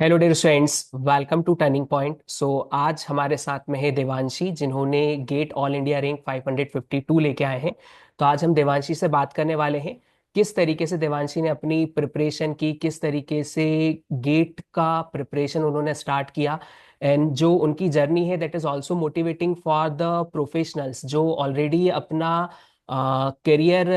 Hello dear friends, welcome to turning point. आज हमारे साथ में है देवांशी, जिन्होंने गेट ऑल इंडिया रैंक 552 लेके आए हैं। तो आज हम देवांशी से बात करने वाले हैं किस तरीके से देवांशी ने अपनी प्रिपरेशन की, किस तरीके से गेट का प्रिपरेशन उन्होंने स्टार्ट किया, एंड जो उनकी जर्नी है that is also motivating for the professionals जो ऑलरेडी अपना करियर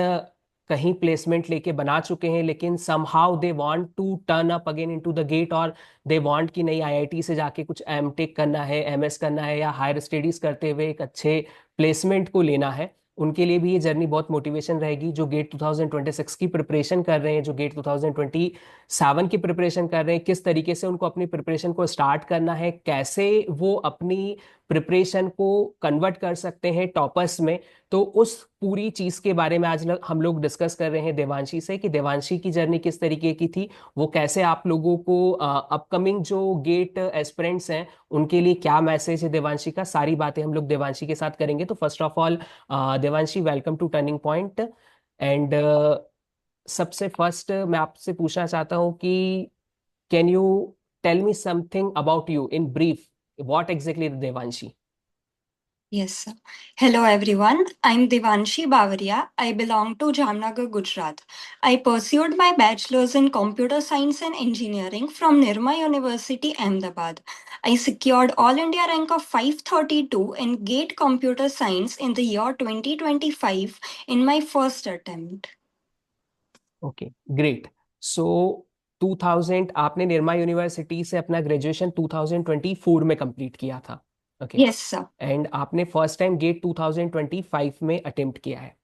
कहीं प्लेसमेंट लेके बना चुके हैं, लेकिन somehow they want to turn up again into the GATE, और दे वांट कि नहीं आईआईटी से जाके कुछ एमटेक करना है, एमएस करना है, या हायर स्टडीज करते हुए एक अच्छे प्लेसमेंट को लेना है। उनके लिए भी ये जर्नी बहुत मोटिवेशन रहेगी। जो गेट 2026 की प्रिपरेशन कर रहे हैं, जो गेट 2027 की प्रिपरेशन कर रहे हैं, किस तरीके से उनको अपनी प्रिपरेशन को स्टार्ट करना है, कैसे वो अपनी प्रिपरेशन को कन्वर्ट कर सकते हैं टॉपर्स में। तो उस पूरी चीज के बारे में आज हम लोग डिस्कस कर रहे हैं देवांशी से, कि देवांशी की जर्नी किस तरीके की थी, वो कैसे आप लोगों को अपकमिंग जो गेट एस्पिरेंट्स हैं उनके लिए क्या मैसेज है देवांशी का, सारी बातें हम लोग देवांशी के साथ करेंगे। तो first of all Devanshi, welcome to turning point. And सबसे फर्स्ट मैं आपसे पूछना चाहता हूँ कि can you tell me something about you in brief, what exactly Devanshi? Yes, sir. Hello, everyone. I'm Devanshi Bavaria. I belong to Jamnagar, Gujarat. I pursued my bachelor's in computer science and engineering from Nirma University, Ahmedabad. I secured All India rank of 532 in GATE Computer Science in the year 2025 in my first attempt. Okay, great. So 2000 आपने Nirma university से अपना graduation 2024 में complete किया था। Okay. Yes, sir. And आपने first time gate 2025 में attempt किया है।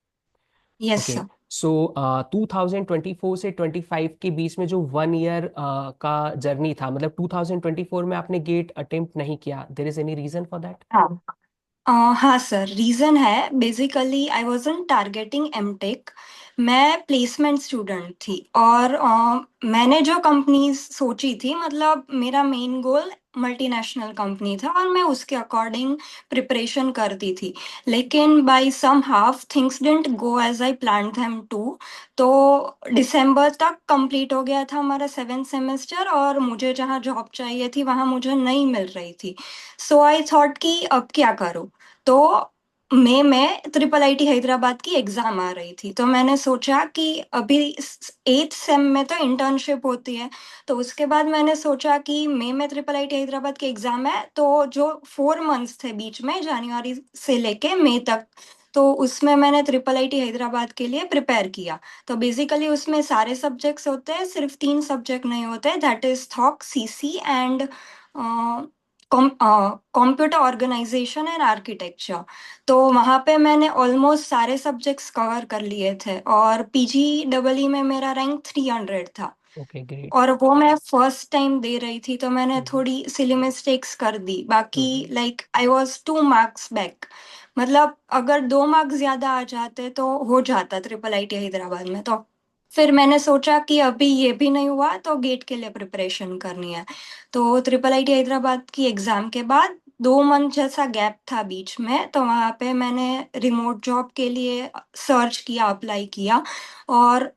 Yes, okay. sir. सो 2024 से 25 के बीच में जो 1 ईयर का जर्नी था, मतलब 2024 में आपने गेट अटेम्प्ट नहीं किया, there is any reason for that? हाँ हाँ सर, रीज़न है basically I wasn't targeting MTech. मैं प्लेसमेंट स्टूडेंट थी और मैंने जो कंपनी सोची थी, मतलब मेरा मेन गोल मल्टीनेशनल कंपनी था और मैं उसके अकॉर्डिंग प्रिपरेशन करती थी। लेकिन by some half things didn't go as I plan them to. तो दिसंबर तक कंप्लीट हो गया था हमारा 7th सेमेस्टर और मुझे जहाँ जॉब चाहिए थी वहाँ मुझे नहीं मिल रही थी। सो आई थॉट कि अब क्या करूँ। तो मई में ट्रिपल आईटी हैदराबाद की एग्जाम आ रही थी, तो मैंने सोचा कि अभी 8th सेम में तो इंटर्नशिप होती है। तो उसके बाद मैंने सोचा कि मई में ट्रिपल आईटी हैदराबाद की एग्जाम है, तो जो 4 मंथ्स थे बीच में जनवरी से लेके मई तक, तो उसमें मैंने ट्रिपल आईटी हैदराबाद के लिए प्रिपेयर किया। तो बेसिकली उसमें सारे सब्जेक्ट्स होते हैं, सिर्फ 3 सब्जेक्ट नहीं होते, that is TOC, CC and computer organisation and architecture. तो वहाँ पे मैंने ऑलमोस्ट सारे सब्जेक्ट्स कवर कर लिए थे और पीजी डबल ई में मेरा रैंक 300 था। Okay, great. और वो मैं फर्स्ट टाइम दे रही थी, तो मैंने थोड़ी सिली मिस्टेक्स कर दी, बाकी hmm. Like I was 2 marks back. मतलब अगर 2 मार्क्स ज्यादा आ जाते तो हो जाता ट्रिपल आईटी हैदराबाद में। तो फिर मैंने सोचा कि अभी ये भी नहीं हुआ तो गेट के लिए प्रिपरेशन करनी है। तो ट्रिपल आईटी हैदराबाद की एग्जाम के बाद 2 मंथ जैसा गैप था बीच में, तो वहाँ पे मैंने रिमोट जॉब के लिए सर्च किया, अप्लाई किया। और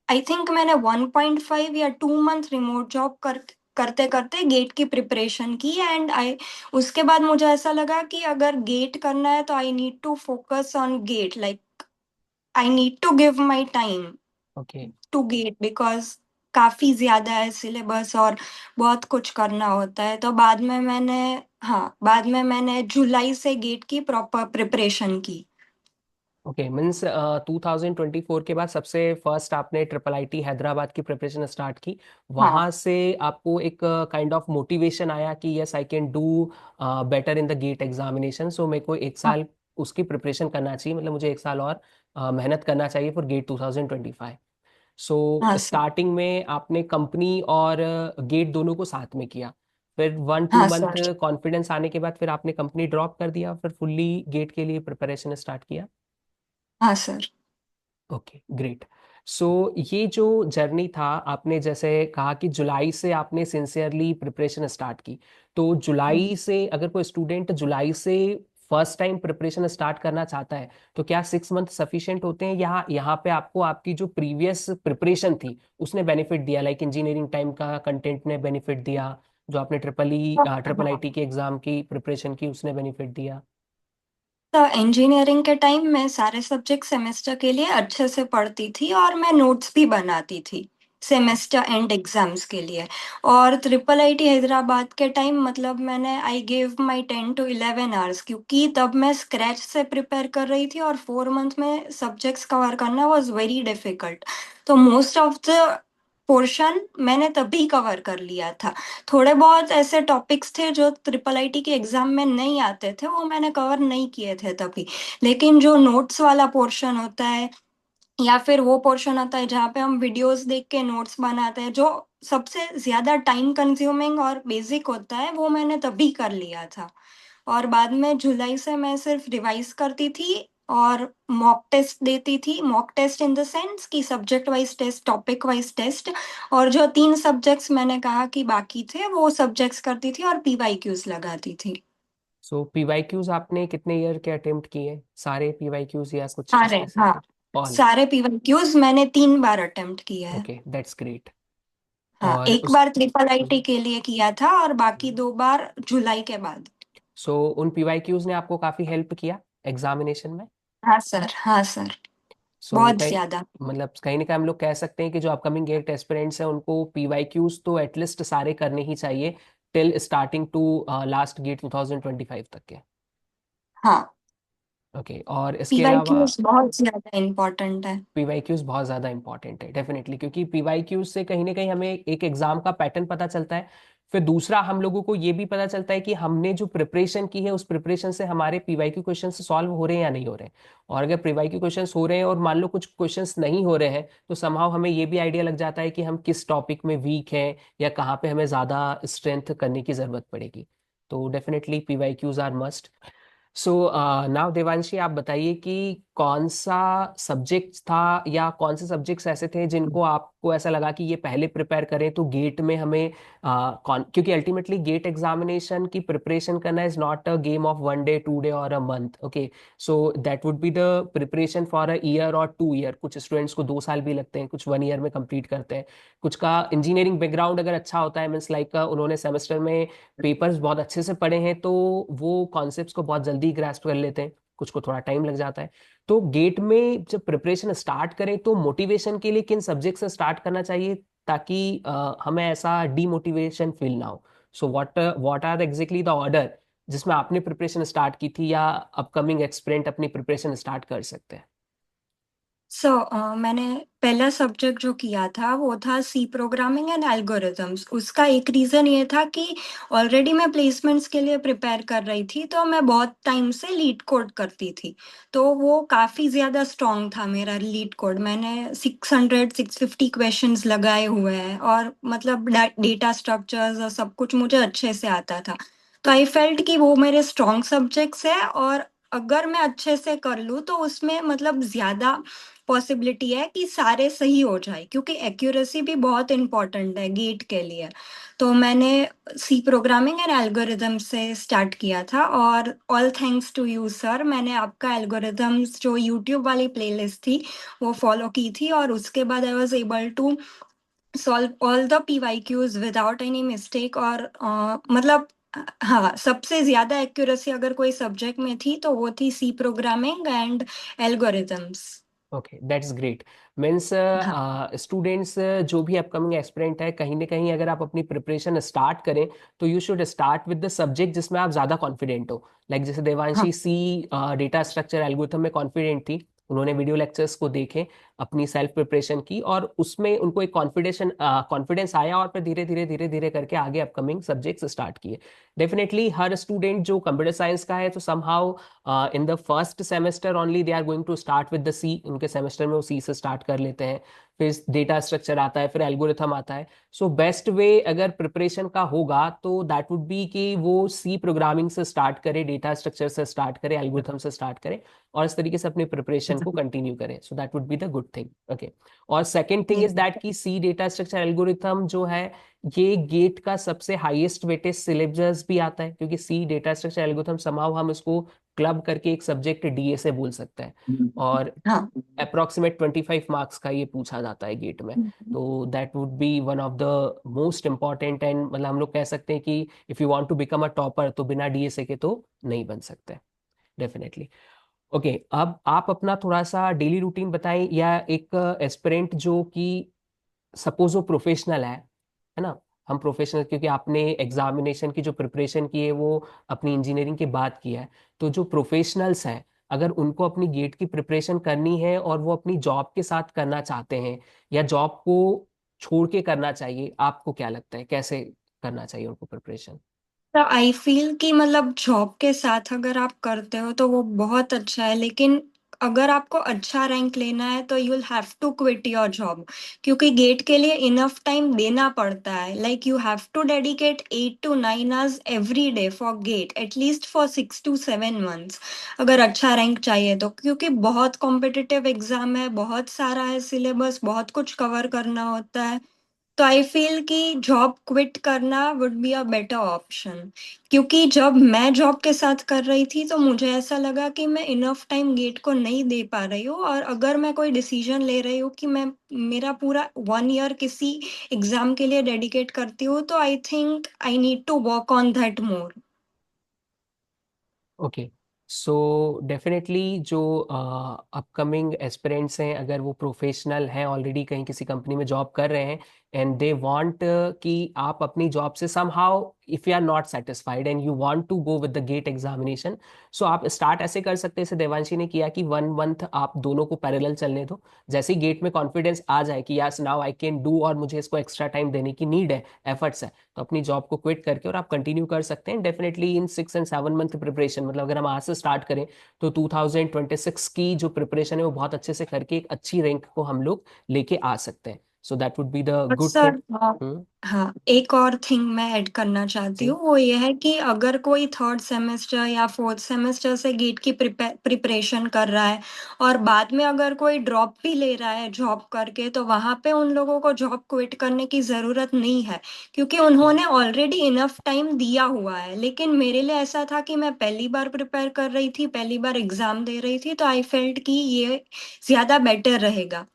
आई थिंक मैंने 1.5 या 2 मंथ रिमोट जॉब करते करते गेट की प्रिपरेशन की। एंड आई उसके बाद मुझे ऐसा लगा कि अगर गेट करना है तो I need to focus on GATE, like I need to give my time okay. To GATE, because काफी ज्यादा है सिलेबस और बहुत कुछ करना होता है। तो बाद में मैंने जुलाई से गेट की प्रॉपर प्रिपरेशन की। ओके, मीन्स 2024 के बाद सबसे फर्स्ट आपने ट्रिपल आईटी हैदराबाद की प्रिपरेशन स्टार्ट की। हाँ वहां से आपको एक काइंड ऑफ मोटिवेशन आया कि yes I can do better in the GATE examination, so मेरे को एक हाँ साल उसकी प्रिपरेशन करना चाहिए, मतलब मुझे एक साल और मेहनत करना चाहिए फॉर गेट 2025। सो हाँ सर। स्टार्टिंग में आपने कंपनी और गेट दोनों को साथ में किया, फिर 1-2 मंथ हाँ सर। कॉन्फिडेंस आने के बाद फिर आपने कंपनी ड्रॉप कर दिया, फिर फुल्ली गेट के लिए प्रिपरेशन स्टार्ट किया। हाँ सर। Okay, great. सो ये जो जर्नी था, आपने जैसे कहा कि जुलाई से आपने सिंसियरली प्रिपरेशन स्टार्ट की, तो जुलाई से अगर कोई स्टूडेंट जुलाई से फर्स्ट टाइम प्रिपरेशन स्टार्ट करना चाहता है तो क्या 6 मंथ सफिशिएंट होते हैं, यहाँ यहाँ पे आपको आपकी जो प्रीवियस प्रिपरेशन थी उसने बेनिफिट दिया, लाइक इंजीनियरिंग टाइम का कंटेंट ने बेनिफिट दिया, जो आपने ट्रिपल हाँ, आईटी के एग्जाम की प्रिपरेशन की उसने बेनिफिट दिया? तो इंजीनियरिंग के टाइम मैं सारे सब्जेक्ट सेमेस्टर के लिए अच्छे से पढ़ती थी और मैं नोट्स भी बनाती थी सेमेस्टर एंड एग्जाम्स के लिए। और ट्रिपल आईटी हैदराबाद के टाइम मतलब मैंने I gave my 10 to 11 hours, क्योंकि तब मैं स्क्रैच से प्रिपेयर कर रही थी और 4 मंथ में सब्जेक्ट्स कवर करना वॉज वेरी डिफिकल्ट। तो मोस्ट ऑफ द पोर्शन मैंने तभी कवर कर लिया था। थोड़े बहुत ऐसे टॉपिक्स थे जो ट्रिपल आईटी के एग्जाम में नहीं आते थे, वो मैंने कवर नहीं किए थे तभी। लेकिन जो नोट्स वाला पोर्शन होता है या फिर वो पोर्शन होता है जहाँ पे हम वीडियोस देख के नोट्स बनाते हैं, जो सबसे ज्यादा टाइम कंज्यूमिंग और बेसिक होता है, वो मैंने तभी कर लिया था। और बाद में जुलाई से मैं सिर्फ रिवाइज करती थी और मॉक टेस्ट देती थी। Mock test in the sense कि subject wise test, topic wise test. और जो 3 सब्जेक्ट्स मैंने कहा कि बाकी थे, वो सब्जेक्ट्स करती थी और पीवाईक्यूज लगाती थी। सो पीवाईक्यूज आपने कितने ईयर के अटेम्प्ट किए, सारे पीवाईक्यूज या कुछ सारे, हाँ, स्पेसिफिक? ऑल? सारे पीवाईक्यूज मैंने 3 बार अटेम्प्ट किया है। Okay, that's great. हाँ, और एक उस बार ट्रिपल आईटी के लिए किया था और बाकी 2 बार जुलाई के बाद। सो उन पीवाईक्यूज ने आपको काफी हेल्प किया एग्जामिनेशन में? हाँ सर, हाँ सर, सो बहुत कहीं ज्यादा। मतलब कहीं ना कहीं हम लोग कह सकते हैं कि जो अपकमिंग गेट एस्पिरेंट्स हैं उनको पीवाईक्यूज तो एटलीस्ट सारे करने ही चाहिए, till starting to last GATE 2025 तक के। हाँ, ओके, और इसके अलावा पीवाईक्यूज बहुत ज्यादा इम्पोर्टेंट है। पीवाईक्यूज बहुत ज़्यादा इंपॉर्टेंट है डेफिनेटली, क्योंकि पीवाईक्यूज से कहीं ना कहीं हमें एक एग्जाम का पैटर्न पता चलता है। फिर दूसरा हम लोगों को ये भी पता चलता है कि हमने जो प्रिपरेशन की है उस प्रिपरेशन से हमारे पीवाईक्यू क्वेश्चन सॉल्व हो रहे हैं या नहीं हो रहे हैं। और अगर पीवाईक्यू क्वेश्चन हो रहे हैं और मान लो कुछ क्वेश्चंस नहीं हो रहे हैं तो समहाउ हमें ये भी आइडिया लग जाता है कि हम किस टॉपिक में वीक हैं या कहाँ पे हमें ज़्यादा स्ट्रेंथ करने की ज़रूरत पड़ेगी। तो definitely PYQs are must. So now Devanshi, आप बताइए कि कौन सा सब्जेक्ट था या कौन से सब्जेक्ट्स ऐसे थे जिनको आपको ऐसा लगा कि ये पहले प्रिपेयर करें तो गेट में हमें क्योंकि अल्टीमेटली गेट एग्जामिनेशन की प्रिपरेशन करना is not a game of 1 day 2 day और a month. Okay, so that would be the preparation for a year और 2 ईयर। कुछ स्टूडेंट्स को 2 साल भी लगते हैं, कुछ 1 ईयर में कंप्लीट करते हैं। कुछ का इंजीनियरिंग बैकग्राउंड अगर अच्छा होता है, मीन्स लाइक उन्होंने सेमेस्टर में पेपर्स बहुत अच्छे से पढ़े हैं तो वो कॉन्सेप्ट्स को बहुत जल्दी ग्रास्प कर लेते हैं, कुछ को थोड़ा टाइम लग जाता है। तो गेट में जब प्रिपरेशन स्टार्ट करें तो मोटिवेशन के लिए किन सब्जेक्ट से स्टार्ट करना चाहिए ताकि हमें ऐसा डीमोटिवेशन फील ना हो? So what are exactly the order जिसमें आपने प्रिपरेशन स्टार्ट की थी या अपकमिंग एक्सपेरेंट अपनी प्रिपरेशन स्टार्ट कर सकते हैं? मैंने पहला सब्जेक्ट जो किया था वो था सी प्रोग्रामिंग एंड एल्गोरिथम्स। उसका एक रीज़न ये था कि ऑलरेडी मैं प्लेसमेंट्स के लिए प्रिपेयर कर रही थी, तो मैं बहुत टाइम से लीड कोड करती थी। तो वो काफ़ी ज़्यादा स्ट्रॉन्ग था मेरा लीड कोड। मैंने 650 क्वेश्चंस लगाए हुए हैं और मतलब डेटा स्ट्रक्चर्स और सब कुछ मुझे अच्छे से आता था। तो आई फेल्ट कि वो मेरे स्ट्रॉन्ग सब्जेक्ट्स है और अगर मैं अच्छे से कर लूँ तो उसमें मतलब ज़्यादा पॉसिबिलिटी है कि सारे सही हो जाए, क्योंकि एक्यूरेसी भी बहुत इंपॉर्टेंट है गेट के लिए। तो मैंने सी प्रोग्रामिंग एंड एल्गोरिदम से स्टार्ट किया था और all thanks to you sir, मैंने आपका एल्गोरिदम्स जो यूट्यूब वाली प्लेलिस्ट थी वो फॉलो की थी और उसके बाद I was able to solve all the PYQs without any mistake. और मतलब हाँ, सबसे ज्यादा एक्यूरेसी अगर कोई सब्जेक्ट में थी तो वो थी C programming and algorithms. Okay, that's great. Means students जो भी अपकमिंग एस्पिरेंट है, कहीं ना कहीं अगर आप अपनी प्रिपरेशन स्टार्ट करें तो you should start with the subject जिसमें आप ज़्यादा कॉन्फिडेंट हो। लाइक जैसे हाँ, देवांशी सी डेटा स्ट्रक्चर एल्गोरिथम में कॉन्फिडेंट थी, उन्होंने वीडियो लेक्चर्स को देखे, अपनी सेल्फ प्रिपरेशन की और उसमें उनको एक कॉन्फिडेंस आया और फिर धीरे धीरे धीरे धीरे करके आगे अपकमिंग सब्जेक्ट्स स्टार्ट किए। डेफिनेटली हर स्टूडेंट जो कंप्यूटर साइंस का है तो somehow in the first semester only they are going to start with the C, उनके सेमेस्टर में वो सी से स्टार्ट कर लेते हैं, फिर डेटा स्ट्रक्चर आता है, फिर एल्गोरिथम आता है। सो बेस्ट वे अगर प्रिपरेशन का होगा तो दैट वुड बी कि वो सी प्रोग्रामिंग से स्टार्ट करे, डेटा स्ट्रक्चर से स्टार्ट करे, एल्गोरिथम से स्टार्ट करे और इस तरीके से अपनी प्रिपरेशन को कंटिन्यू करें। सो that would be the good thing. Okay, और सेकेंड थिंग इज दैट कि सी डेटा स्ट्रक्चर एल्गोरिथम जो है ये गेट का सबसे हाईएस्ट वेटेज सिलेबस भी आता है, क्योंकि सी डेटा स्ट्रक्चर एल्गोरिथम समाव हम इसको क्लब करके एक सब्जेक्ट डीए से बोल सकते हैं। और हाँ अप्रोक्सीमेट 25 मार्क्स का ये पूछा जाता है गेट में। तो that would be one of the most important, and मतलब हम लोग कह सकते हैं कि if you want to become a topper तो बिना डीएसए के तो नहीं बन सकते, डेफिनेटली। ओके, अब आप अपना थोड़ा सा डेली रूटीन बताएं, या एक एस्पिरेंट जो कि सपोज वो प्रोफेशनल है ना। हम प्रोफेशनल, क्योंकि आपने एग्जामिनेशन की जो प्रिपरेशन की है वो अपनी इंजीनियरिंग के बाद की है। तो जो प्रोफेशनल्स हैं, अगर उनको अपनी गेट की प्रिपरेशन करनी है और वो अपनी जॉब के साथ करना चाहते हैं, या जॉब को छोड़ के करना चाहिए, आपको क्या लगता है कैसे करना चाहिए उनको प्रिपरेशन? तो आई फील कि मतलब जॉब के साथ अगर आप करते हो तो वो बहुत अच्छा है, लेकिन अगर आपको अच्छा रैंक लेना है तो you will have to quit your job, क्योंकि गेट के लिए इनफ टाइम देना पड़ता है। Like you have to dedicate 8 to 9 hours every day for GATE, at least for 6 to 7 months, अगर अच्छा रैंक चाहिए तो। क्योंकि बहुत कॉम्पिटिटिव एग्जाम है, बहुत सारा है सिलेबस, बहुत कुछ कवर करना होता है। तो आई फील कि जॉब क्विट करना would be a better option, क्योंकि जब मैं जॉब के साथ कर रही थी तो मुझे ऐसा लगा कि मैं इनफ टाइम गेट को नहीं दे पा रही हूँ, और अगर मैं कोई डिसीजन ले रही हूँ कि मैं मेरा पूरा 1 year किसी एग्जाम के लिए डेडिकेट करती हूँ, तो I think I need to work on that more. Okay, so definitely जो अपकमिंग एस्पिरेंट्स हैं, अगर वो प्रोफेशनल हैं, ऑलरेडी कहीं किसी कंपनी में जॉब कर रहे हैं, एंड दे वांट कि आप अपनी जॉब से somehow, if you are not satisfied and you want to go with the GATE examination, so आप स्टार्ट ऐसे कर सकते हैं जैसे देवांशी ने किया कि 1 मंथ आप दोनों को पैरेलल चलने दो। जैसे ही गेट में कॉन्फिडेंस आ जाए कि yes now I can do, और मुझे इसको एक्स्ट्रा टाइम देने की नीड है, एफर्ट्स है, तो अपनी जॉब को क्विट करके और आप कंटिन्यू कर सकते हैं definitely in 6 and 7 month preparation. मतलब अगर हम आज से स्टार्ट करें तो 2026 की जो प्रिपरेशन है वो बहुत अच्छे से करके एक अच्छी रैंक को हम लोग लेके आ सकते हैं। सो दैट वुड बी द और गुड थिंग। सर, हम्म। हाँ, एक और थिंग मैं ऐड करना चाहती जी। हूँ, वो ये है कि अगर कोई 3rd सेमेस्टर या 4th सेमेस्टर से गेट की प्रिपरेशन कर रहा है और बाद में अगर कोई ड्रॉप भी ले रहा है जॉब करके, तो वहाँ पे उन लोगों को जॉब क्विट करने की ज़रूरत नहीं है, क्योंकि हम्म। उन्होंने ऑलरेडी इनफ टाइम दिया हुआ है। लेकिन मेरे लिए ऐसा था कि मैं पहली बार प्रिपेयर कर रही थी, पहली बार एग्ज़ाम दे रही थी, तो आई फेल्ट कि ये ज़्यादा बेटर रहेगा।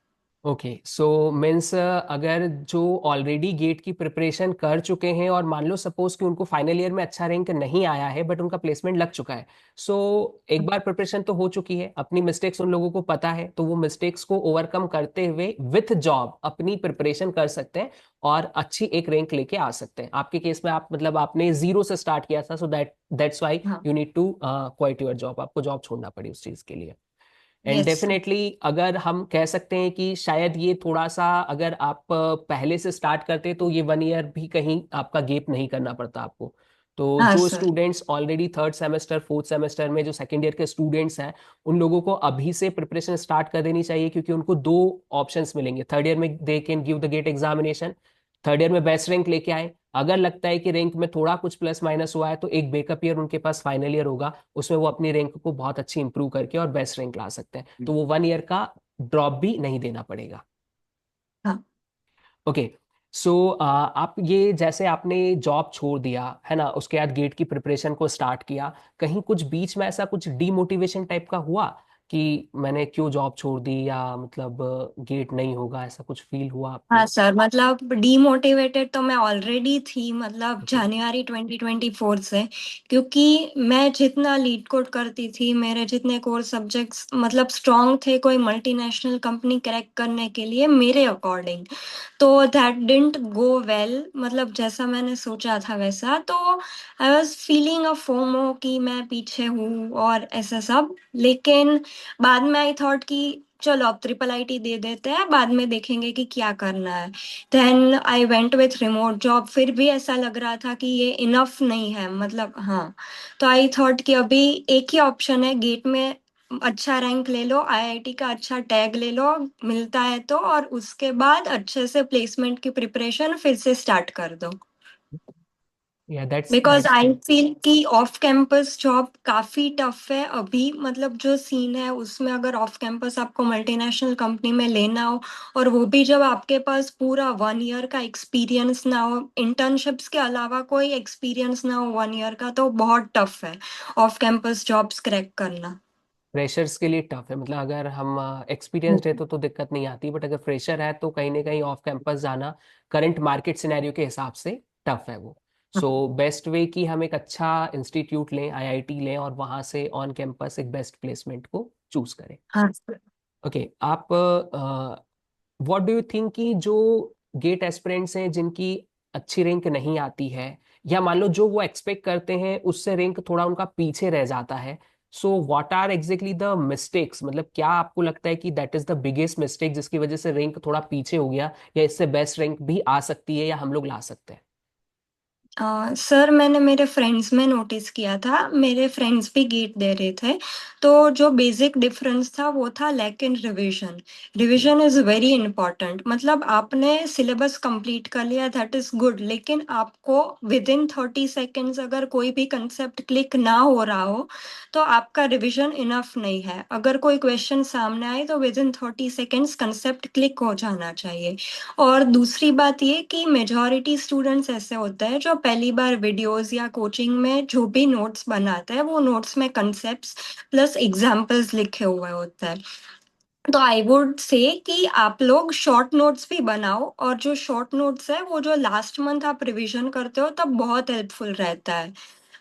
ओके, सो मीन्स अगर जो ऑलरेडी गेट की प्रिपरेशन कर चुके हैं और मान लो सपोज कि उनको फाइनल ईयर में अच्छा रैंक नहीं आया है बट उनका प्लेसमेंट लग चुका है, सो एक बार प्रिपरेशन तो हो चुकी है, अपनी मिस्टेक्स उन लोगों को पता है, तो वो मिस्टेक्स को ओवरकम करते हुए विथ जॉब अपनी प्रिपरेशन कर सकते हैं और अच्छी एक रैंक लेके आ सकते हैं। आपके केस में आप मतलब आपने जीरो से स्टार्ट किया था, सो दैट्स वाई हाँ। You need to quit your job, आपको जॉब छोड़ना पड़ी उस चीज के लिए। And yes sir. डेफिनेटली अगर हम कह सकते हैं कि शायद ये थोड़ा सा, अगर आप पहले से स्टार्ट करते तो ये 1 ईयर भी कहीं आपका गेप नहीं करना पड़ता आपको। तो हाँ जो sir. Students already 3rd semester 4th semester में, जो सेकेंड ईयर के स्टूडेंट्स हैं, उन लोगों को अभी से प्रिपरेशन स्टार्ट कर देनी चाहिए, क्योंकि उनको दो ऑप्शंस मिलेंगे। थर्ड ईयर में they can give the GATE examination, third year में बेस्ट रैंक लेके आए, अगर लगता है कि रैंक में थोड़ा कुछ प्लस माइनस हुआ है तो एक बैकअप ईयर उनके पास फाइनल ईयर होगा, उसमें वो अपनी रैंक को बहुत अच्छी इंप्रूव करके और बेस्ट रैंक ला सकते हैं, तो वो 1 ईयर का ड्रॉप भी नहीं देना पड़ेगा। हाँ ओके, सो आप ये जैसे आपने जॉब छोड़ दिया है ना, उसके बाद गेट की प्रिपरेशन को स्टार्ट किया, कहीं कुछ बीच में ऐसा कुछ डीमोटिवेशन टाइप का हुआ कि मैंने क्यों जॉब छोड़ दी, या मतलब गेट नहीं होगा, ऐसा कुछ फील हुआ हाँ आपको? सर, मतलब डीमोटिवेटेड तो मैं ऑलरेडी थी, मतलब ओके। जनवरी 2024 से। क्योंकि मैं जितना लीड कोड करती थी, मेरे जितने कोर सब्जेक्ट्स मतलब स्ट्रांग थे कोई मल्टीनेशनल कंपनी क्रैक करने के लिए मेरे अकॉर्डिंग, तो दैट डिडंट गो वेल, मतलब जैसा मैंने सोचा था वैसा। तो I was feeling a FOMO कि मैं पीछे हूँ और ऐसा सब। लेकिन बाद में आई थॉट कि चलो अब ट्रिपल आईटी दे देते हैं, बाद में देखेंगे कि क्या करना है। Then I went with remote job, फिर भी ऐसा लग रहा था कि ये इनफ नहीं है, मतलब हाँ। तो आई थॉट कि अभी एक ही ऑप्शन है, गेट में अच्छा रैंक ले लो, आईआईटी का अच्छा टैग ले लो, मिलता है तो, और उसके बाद अच्छे से प्लेसमेंट की प्रिपरेशन फिर से स्टार्ट कर दो। या that's because that's I true. Feel कि ऑफ कैंपस जॉब काफी टफ है अभी, मतलब जो सीन है उसमें अगर ऑफ कैंपस आपको मल्टीनेशनल कंपनी में लेना हो, और वो भी जब आपके पास पूरा 1 ईयर का एक्सपीरियंस ना हो, इंटर्नशिप्स के अलावा कोई एक्सपीरियंस ना हो 1 ईयर का, तो बहुत टफ है ऑफ कैंपस जॉब्स क्रैक करना। फ्रेशर्स के लिए टफ है, मतलब अगर हम एक्सपीरियंसड है तो दिक्कत नहीं आती, बट अगर फ्रेशर है तो कहीं ना कहीं ऑफ कैंपस जाना करंट मार्केट सिनेरियो के हिसाब से टफ है वो। सो बेस्ट वे कि हम एक अच्छा इंस्टीट्यूट लें, आईआईटी लें, और वहाँ से ऑन कैंपस एक बेस्ट प्लेसमेंट को चूज करें। हाँ सर। ओके, आप व्हाट डू यू थिंक कि जो गेट एस्पिरेंट्स हैं जिनकी अच्छी रैंक नहीं आती है, या मान लो जो वो एक्सपेक्ट करते हैं उससे रैंक थोड़ा उनका पीछे रह जाता है, so what are exactly the mistakes, मतलब क्या आपको लगता है कि that is the biggest mistake जिसकी वजह से रैंक थोड़ा पीछे हो गया, या इससे बेस्ट रैंक भी आ सकती है या हम लोग ला सकते हैं? सर मैंने मेरे फ्रेंड्स में नोटिस किया था, मेरे फ्रेंड्स भी गेट दे रहे थे, तो जो बेसिक डिफरेंस था वो था lack in revision. Revision is very important, मतलब आपने सिलेबस कंप्लीट कर लिया दैट इज गुड, लेकिन आपको विद इन 30 सेकेंड्स अगर कोई भी कंसेप्ट क्लिक ना हो रहा हो तो आपका रिवीजन इनफ नहीं है। अगर कोई क्वेश्चन सामने आए तो with in 30 seconds concept click हो जाना चाहिए। और दूसरी बात ये कि मेजॉरिटी स्टूडेंट्स ऐसे होते हैं जो पहली बार वीडियोस या कोचिंग में जो भी नोट्स बनाते हैं वो नोट्स में कंसेप्ट्स प्लस एग्जांपल्स लिखे हुए होते हैं। तो आई वुड से कि आप लोग शॉर्ट नोट्स भी बनाओ, और जो शॉर्ट नोट्स है वो जो लास्ट मंथ आप रिवीजन करते हो तब बहुत हेल्पफुल रहता है।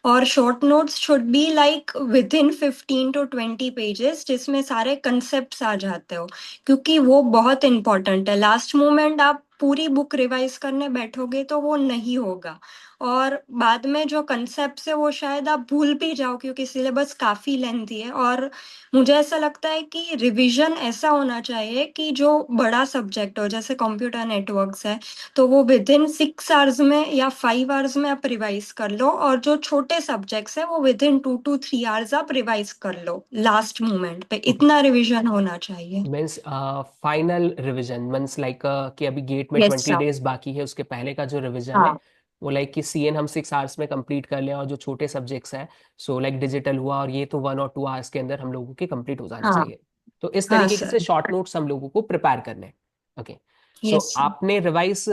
और short notes should be like with in 15 to 20 pages जिसमें सारे कंसेप्ट्स आ जाते हो, क्योंकि वो बहुत इंपॉर्टेंट है। लास्ट मोमेंट आप पूरी बुक रिवाइज करने बैठोगे तो वो नहीं होगा, और बाद में जो कंसेप्ट है वो शायद आप भूल भी जाओ क्योंकि सिलेबस काफी लेंथी है। और मुझे ऐसा लगता है कि रिवीजन ऐसा होना चाहिए कि जो बड़ा सब्जेक्ट हो जैसे कंप्यूटर नेटवर्क्स है तो वो विद इन 6 आवर्स में या 5 आवर्स में आप रिवाइज कर लो, और जो छोटे सब्जेक्ट्स है वो विद इन 2 to 3 आवर्स आप रिवाइज कर लो लास्ट मोमेंट पे। ओके, इतना रिवीजन होना चाहिए। Means final revision means like कि अभी गेट में यस 20 डेज बाकी है, उसके पहले का जो रिवीजन है हाँ। वो लाइक कि सीएन हम 6 आवर्स में कंप्लीट कर लें, और जो छोटे सब्जेक्ट्स हैं, सो लाइक डिजिटल हुआ और ये, तो 1 और 2 आवर्स के अंदर हम लोगों के कंप्लीट हो जाने हाँ। चाहिए। तो इस हाँ तरीके से सर। शॉर्ट नोट्स हम लोगों को प्रिपेयर करने हैं। Okay, so yes sir. आपने रिवाइज,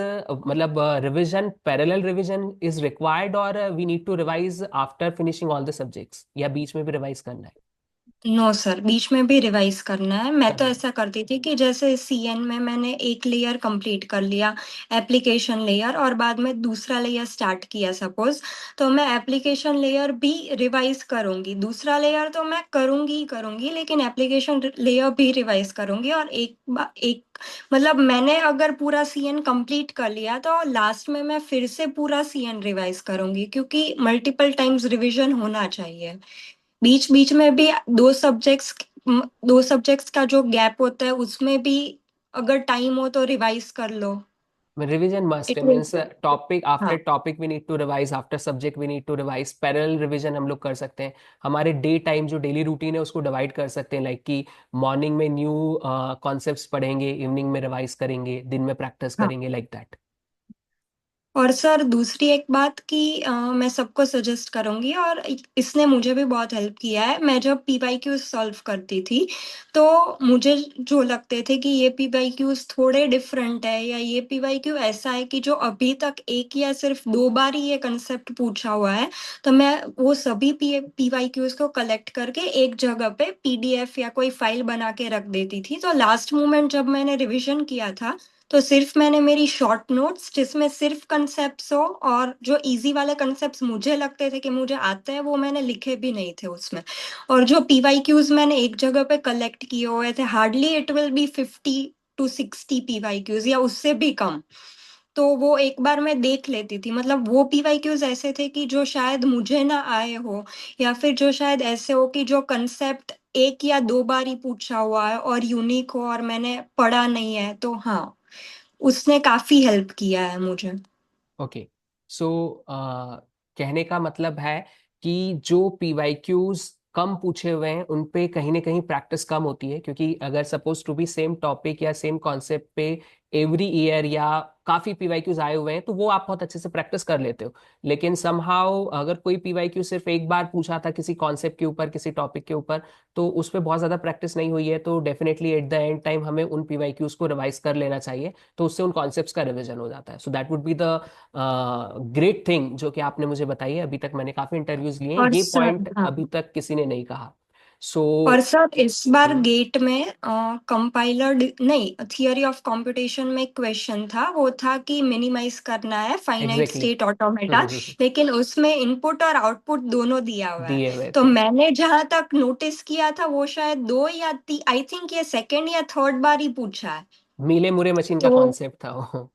मतलब revision, parallel revision is required, और we need to revise after finishing all the subjects, या बीच में भी रिवाइज करना है? नो सर, बीच में भी रिवाइज करना है। मैं तो करना है। ऐसा करती थी कि जैसे सीएन में मैंने एक लेयर कंप्लीट कर लिया, एप्लीकेशन लेयर, और बाद में दूसरा लेयर स्टार्ट किया सपोज, तो मैं एप्लीकेशन लेयर भी रिवाइज करूंगी। दूसरा लेयर तो मैं करूंगी ही करूंगी, लेकिन एप्लीकेशन लेयर भी रिवाइज करूंगी। और एक मतलब मैंने अगर पूरा सीएन कंप्लीट कर लिया तो लास्ट में मैं फिर से पूरा सीएन रिवाइज करूंगी, क्योंकि मल्टीपल टाइम्स रिवीजन होना चाहिए। बीच बीच में भी दो सब्जेक्ट्स का जो गैप होता है उसमें भी अगर टाइम हो तो रिवाइज कर लो। रिवीजन मस्ट इट है, विल। मीन्स टॉपिक आफ्टर हाँ। Topic we need to revise, after subject we need to revise. Parallel revision हम लोग कर सकते हैं, हमारे डे टाइम जो डेली रूटीन है उसको डिवाइड कर सकते हैं, लाइक कि मॉर्निंग में न्यू कॉन्सेप्ट्स पढ़ेंगे, इवनिंग में रिवाइज करेंगे, दिन में प्रैक्टिस हाँ। करेंगे, लाइक दैट। और सर दूसरी एक बात कि मैं सबको सजेस्ट करूंगी, और इसने मुझे भी बहुत हेल्प किया है। मैं जब पीवाईक्यूज सॉल्व करती थी तो मुझे जो लगते थे कि ये पीवाईक्यूज थोड़े डिफरेंट है, या ये पीवाईक्यू ऐसा है कि जो अभी तक एक या सिर्फ 2 बार ही ये कंसेप्ट पूछा हुआ है, तो मैं वो सभी पीवाईक्यूज को कलेक्ट करके एक जगह पे पीडीएफ या कोई फाइल बना के रख देती थी। तो लास्ट मोमेंट जब मैंने रिवीजन किया था तो सिर्फ मैंने मेरी शॉर्ट नोट्स जिसमें सिर्फ कंसेप्ट्स हो, और जो इजी वाले कंसेप्ट्स मुझे लगते थे कि मुझे आते हैं वो मैंने लिखे भी नहीं थे उसमें। और जो पीवाईक्यूज मैंने एक जगह पे कलेक्ट किए हुए थे, hardly it will be 50 to 60 PYQs या उससे भी कम। तो वो एक बार मैं देख लेती थी, मतलब वो पीवाईक्यूज ऐसे थे कि जो शायद मुझे ना आए हो, या फिर जो शायद ऐसे हो कि जो कंसेप्ट एक या 2 बार ही पूछा हुआ है और यूनिक हो और मैंने पढ़ा नहीं है। तो हाँ, उसने काफी हेल्प किया है मुझे। ओके, सो कहने का मतलब है कि जो पीवाईक्यूज कम पूछे हुए हैं उन पे कहीं ना कहीं प्रैक्टिस कम होती है, क्योंकि अगर suppose to be same topic या सेम कॉन्सेप्ट पे एवरी ईयर या काफी पीवाईक्यूज आए हुए हैं तो वो आप बहुत अच्छे से प्रैक्टिस कर लेते हो। लेकिन समहाउ अगर कोई पीवाईक्यू सिर्फ एक बार पूछा था किसी कॉन्सेप्ट के ऊपर, किसी टॉपिक के ऊपर, तो उस पर बहुत ज्यादा प्रैक्टिस नहीं हुई है, तो definitely at the end time हमें उन पीवाईक्यूज को रिवाइज कर लेना चाहिए, तो उससे उन कॉन्सेप्ट्स का रिवीजन हो जाता है। सो that would be the great thing जो कि आपने मुझे बताई है। अभी तक मैंने काफी इंटरव्यूज लिए हैं, और ये सर, पॉइंट हाँ, अभी तक किसी ने नहीं कहा। सो और सर इस बार गेट में कंपाइलर नहीं, थियरी ऑफ कंप्यूटेशन में क्वेश्चन था, वो था कि मिनिमाइज करना है फाइनाइट एग्जैक्टली। स्टेट ऑटोमेटा, लेकिन उसमें इनपुट और आउटपुट दोनों दिया हुआ है। दिए हुए तो थे। मैंने जहां तक नोटिस किया था वो शायद दो या आई थिंक ये सेकेंड या थर्ड बार ही पूछा है। मीले मुरे मशीन का तो कॉन्सेप्ट था वो।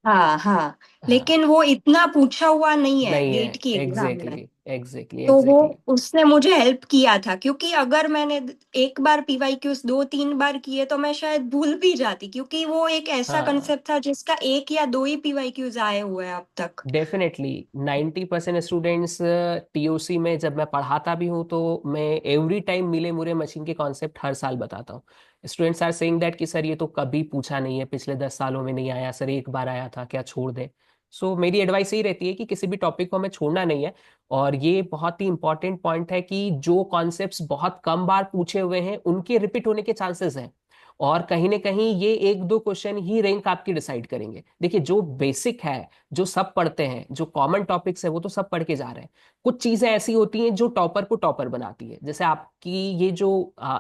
हाँ हाँ, हाँ। लेकिन वो इतना पूछा हुआ नहीं है नहीं है। गेट की एग्जाम में। एग्जैक्टली एग्जैक्टली तो वो एग्जैक्टली। उसने मुझे हेल्प किया था, क्योंकि अगर मैंने एक बार पीवाईक्यूज दो तीन बार किए तो मैं शायद भूल भी जाती, क्योंकि वो एक ऐसा हाँ, कंसेप्ट था जिसका एक या दो ही पीवाईक्यूज आए हुए हैं अब तक। डेफिनेटली 90% स्टूडेंट्स टीओसी में जब मैं पढ़ाता भी हूँ तो मैं एवरी टाइम मिले मुरे मशीन के कॉन्सेप्ट हर साल बताता हूँ। स्टूडेंट्स आर सेइंग दैट कि सर ये तो कभी पूछा नहीं है, पिछले 10 सालों में नहीं आया सर, एक बार आया था, क्या छोड़ दें? सो मेरी एडवाइस यही रहती है कि किसी भी टॉपिक को हमें छोड़ना नहीं है। और ये बहुत ही इंपॉर्टेंट पॉइंट है कि जो कॉन्सेप्ट्स बहुत कम बार पूछे हुए हैं उनके रिपीट होने के चांसेस हैं। और कहीं ना कहीं ये एक दो क्वेश्चन ही रैंक आपकी डिसाइड करेंगे। देखिए, जो बेसिक है, जो सब पढ़ते हैं, जो कॉमन टॉपिक्स है, वो तो सब पढ़ के जा रहे हैं। कुछ चीजें ऐसी होती हैं जो टॉपर को टॉपर बनाती है। जैसे आपकी ये जो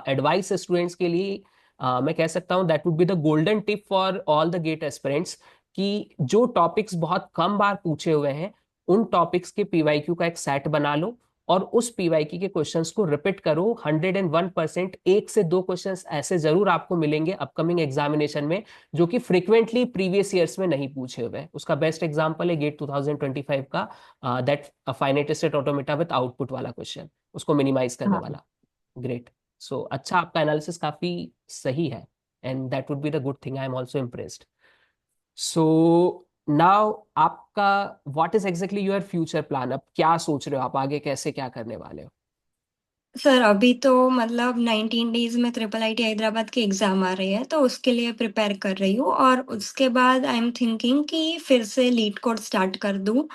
एडवाइस है स्टूडेंट्स के लिए, मैं कह सकता हूँ that would be the golden tip for all the GATE aspirants, कि जो टॉपिक्स बहुत कम बार पूछे हुए हैं उन टॉपिक्स के पीवाईक्यू का एक सेट बना लो, और उस पीवाईक्यू के क्वेश्चंस को रिपीट करो 101%। एक से दो क्वेश्चंस ऐसे जरूर आपको मिलेंगे अपकमिंग एग्जामिनेशन में जो कि फ्रिक्वेंटली प्रीवियस ईयर्स में नहीं पूछे हुए हैं। उसका बेस्ट एग्जांपल है गेट 2025 का that finite state automata with output वाला क्वेश्चन, उसको मिनिमाइज करने हाँ वाला। ग्रेट। सो अच्छा, आपका एनालिसिस काफी सही है, and that would be the good thing. I am also impressed. So now आपका what is exactly your future plan? अब क्या सोच रहे हो आप आगे, कैसे क्या करने वाले हो? सर, अभी तो मतलब 19 डेज में ट्रिपल आईटी हैदराबाद की एग्जाम आ रही है, तो उसके लिए प्रिपेयर कर रही हूँ। और उसके बाद आई एम थिंकिंग कि फिर से लीड कोड स्टार्ट कर दूँ।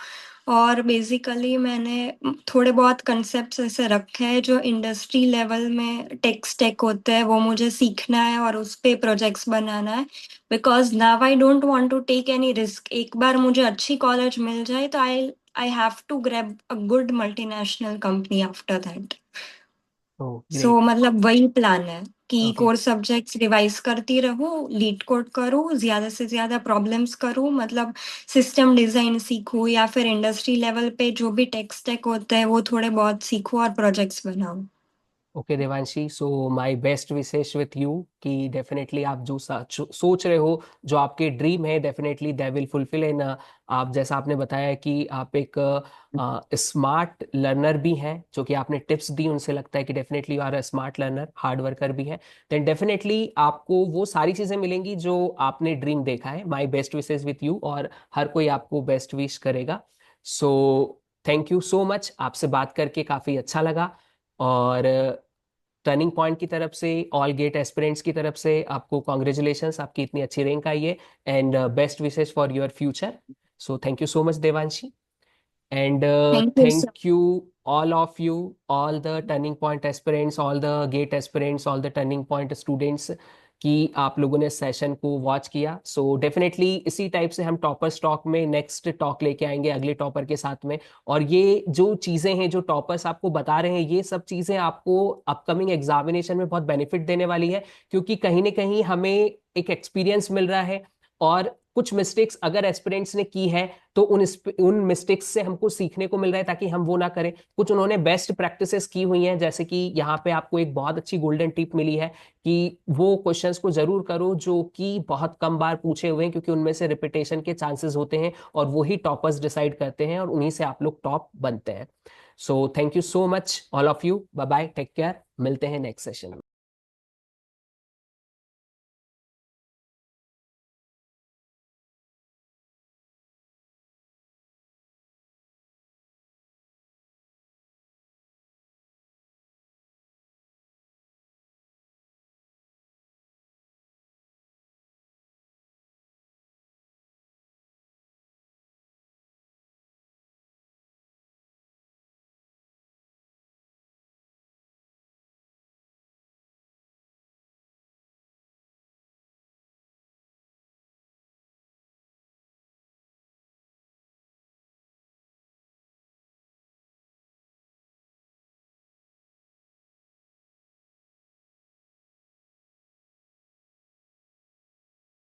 और बेसिकली मैंने थोड़े बहुत कंसेप्ट्स ऐसे रखे हैं जो इंडस्ट्री लेवल में टेक स्टेक होते हैं, वो मुझे सीखना है और उस पे प्रोजेक्ट्स बनाना है। Because now I don't want to take any risk. एक बार मुझे अच्छी कॉलेज मिल जाए तो I have to grab a good multinational company after that. Oh so great. मतलब वही प्लान है कि ओके। कोर सब्जेक्ट्स रिवाइज करती रहूँ, लीड कोड करूँ, ज्यादा से ज्यादा प्रॉब्लम्स करूँ, मतलब सिस्टम डिजाइन सीखूँ, या फिर इंडस्ट्री लेवल पे जो भी टेक स्टेक होते हैं वो थोड़े बहुत सीखूँ और प्रोजेक्ट्स बनाऊँ। Okay Devanshi, so my best wishes with you कि डेफिनेटली आप जो सोच रहे हो, जो आपके ड्रीम है, डेफिनेटली दे विल फुलफिल। इन आप जैसा आपने बताया कि आप एक स्मार्ट लर्नर भी हैं, जो कि आपने टिप्स दी उनसे लगता है कि definitely you are a smart learner, hard worker भी है। देन डेफिनेटली आपको वो सारी चीजें मिलेंगी जो आपने ड्रीम देखा है। My best wishes with you, और हर कोई आपको बेस्ट विश करेगा। So thank you so much, आपसे बात करके काफी अच्छा लगा। और टर्निंग पॉइंट की तरफ से, ऑल गेट एस्पिरेंट्स की तरफ से आपको कॉन्ग्रेचुलेशंस, आपकी इतनी अच्छी रैंक आई है, and best wishes for your future. So thank you so much Devanshi, and thank you sir. thank you all of you, all the turning point aspirants, all the gate aspirants, all the turning point students, कि आप लोगों ने session को watch किया। So definitely इसी type से हम topper stock में नेक्स्ट टॉक लेके आएंगे अगले टॉपर के साथ में। और ये जो चीज़ें हैं जो टॉपर्स आपको बता रहे हैं, ये सब चीज़ें आपको अपकमिंग एग्जामिनेशन में बहुत बेनिफिट देने वाली है, क्योंकि कहीं ना कहीं हमें एक एक्सपीरियंस मिल रहा है। और कुछ मिस्टेक्स अगर एस्पिरेंट्स ने की है तो उन मिस्टेक्स से हमको सीखने को मिल रहा है ताकि हम वो ना करें। कुछ उन्होंने बेस्ट प्रैक्टिसेस की हुई हैं, जैसे कि यहाँ पे आपको एक बहुत अच्छी गोल्डन टिप मिली है कि वो क्वेश्चंस को जरूर करो जो कि बहुत कम बार पूछे हुए हैं, क्योंकि उनमें से रिपीटेशन के चांसेस होते हैं, और वही टॉपर्स डिसाइड करते हैं, और उन्हीं से आप लोग टॉप बनते हैं। So thank you so much all of you, bye bye, take care, मिलते हैं नेक्स्ट सेशन में।